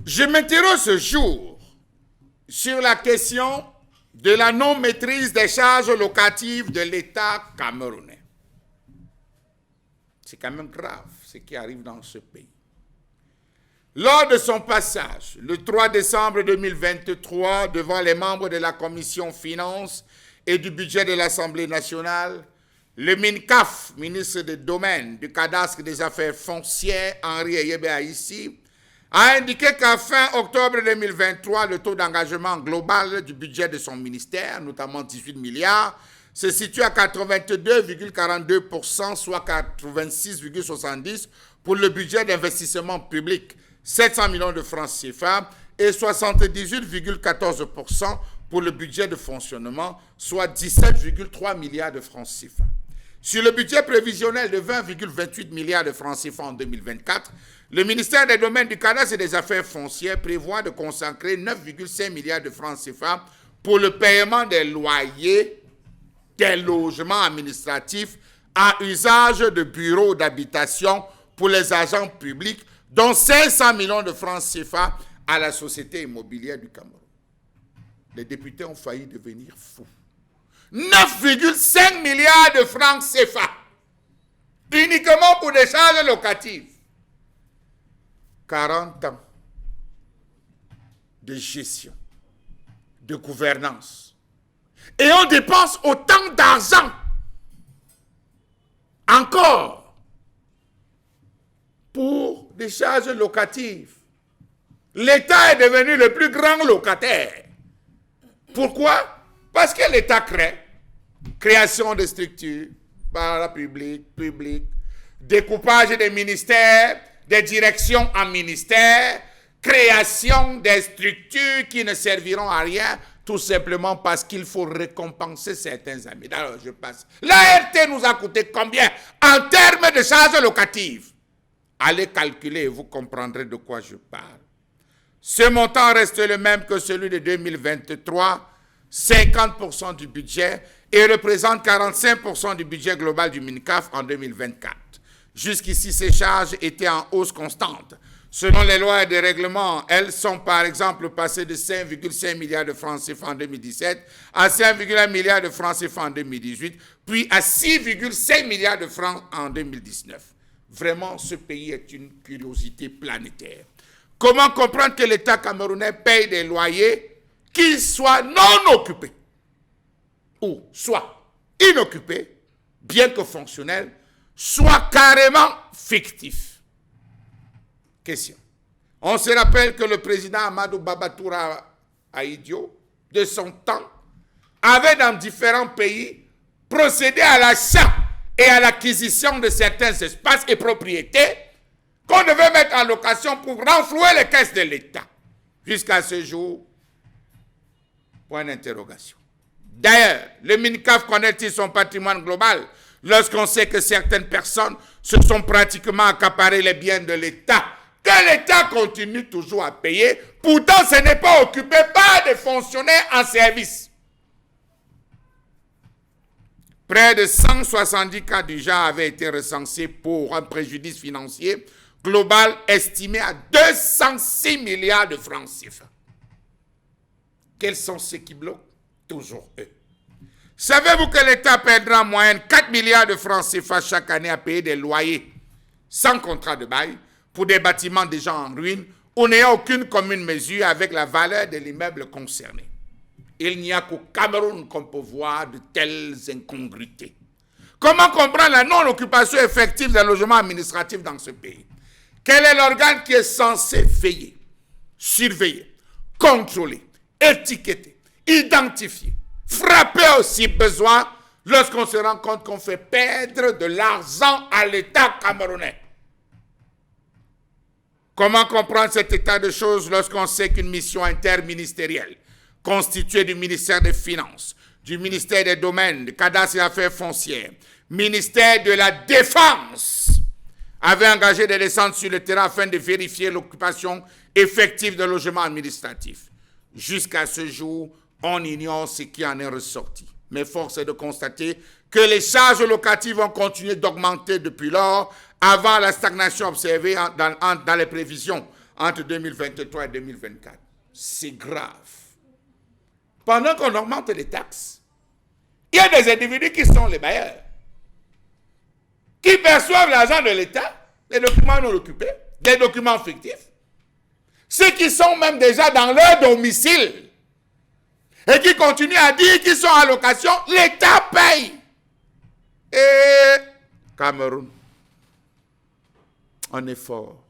Je m'interroge ce jour sur la question de la non-maîtrise des charges locatives de l'État camerounais. C'est quand même grave ce qui arrive dans ce pays. Lors de son passage, le 3 décembre 2023, devant les membres de la Commission Finances et du budget de l'Assemblée nationale, le MINCAF, ministre des Domaines, du Cadastre et des Affaires foncières, Henri Eyebe Aïssi, a indiqué qu'à fin octobre 2023, le taux d'engagement global du budget de son ministère, notamment 18 milliards, se situe à 82,42%, soit 86,70% pour le budget d'investissement public, 700 millions de francs CFA, et 78,14% pour le budget de fonctionnement, soit 17,3 milliards de francs CFA. Sur le budget prévisionnel de 20,28 milliards de francs CFA en 2024, le ministère des Domaines, du Cadastre et des Affaires foncières prévoit de consacrer 9,5 milliards de francs CFA pour le paiement des loyers des logements administratifs à usage de bureaux d'habitation pour les agents publics, dont 500 millions de francs CFA à la Société immobilière du Cameroun. Les députés ont failli devenir fous. 9,5 milliards de francs CFA uniquement pour des charges locatives. 40 ans de gestion, de gouvernance. Et on dépense autant d'argent encore pour des charges locatives. L'État est devenu le plus grand locataire. Pourquoi? Parce que l'État crée. Création de structures, public, découpage des ministères, des directions en ministères, création des structures qui ne serviront à rien, tout simplement parce qu'il faut récompenser certains amis. Alors, je passe. L'ART nous a coûté combien en termes de charges locatives? Allez calculer et vous comprendrez de quoi je parle. Ce montant reste le même que celui de 2023, 50% du budget, et représente 45% du budget global du MINCAF en 2024. Jusqu'ici, ces charges étaient en hausse constante. Selon les lois et les règlements, elles sont par exemple passées de 5,5 milliards de francs CFA en 2017 à 5,1 milliards de francs CFA en 2018, puis à 6,5 milliards de francs en 2019. Vraiment, ce pays est une curiosité planétaire. Comment comprendre que l'État camerounais paye des loyers qui soient non occupés ou soit inoccupés, bien que fonctionnels, soit carrément fictifs? Question. On se rappelle que le président Amadou Babatoura Ahidjo, de son temps, avait dans différents pays procédé à l'achat et à l'acquisition de certains espaces et propriétés qu'on devait mettre en location pour renflouer les caisses de l'État. Jusqu'à ce jour, point d'interrogation. D'ailleurs, le MINCAF connaît-il son patrimoine global lorsqu'on sait que certaines personnes se sont pratiquement accaparées les biens de l'État, que l'État continue toujours à payer, pourtant ce n'est pas occupé par des fonctionnaires en service. Près de 170 cas du genre avaient été recensés pour un préjudice financier global estimé à 206 milliards de francs CFA. Quels sont ceux qui bloquent? Toujours eux. Savez-vous que l'État perdra en moyenne 4 milliards de francs CFA chaque année à payer des loyers sans contrat de bail pour des bâtiments déjà en ruine ou n'ayant aucune commune mesure avec la valeur de l'immeuble concerné? Il n'y a qu'au Cameroun qu'on peut voir de telles incongruités. Comment comprendre la non-occupation effective des logements administratifs dans ce pays? Quel est l'organe qui est censé veiller, surveiller, contrôler, étiqueter, identifier, frapper aussi besoin lorsqu'on se rend compte qu'on fait perdre de l'argent à l'État camerounais? Comment comprendre cet état de choses lorsqu'on sait qu'une mission interministérielle constituée du ministère des Finances, du ministère des Domaines, du Cadastre et Affaires foncières, ministère de la Défense, avait engagé des descentes sur le terrain afin de vérifier l'occupation effective de logements administratifs? Jusqu'à ce jour, on ignore ce qui en est ressorti. Mais force est de constater que les charges locatives ont continué d'augmenter depuis lors, avant la stagnation observée dans les prévisions entre 2023 et 2024. C'est grave. Pendant qu'on augmente les taxes, il y a des individus qui sont les bailleurs, qui perçoivent l'argent de l'État, des documents non occupés, des documents fictifs, ceux qui sont même déjà dans leur domicile et qui continuent à dire qu'ils sont en location, l'État paye. Et Cameroun, on est fort.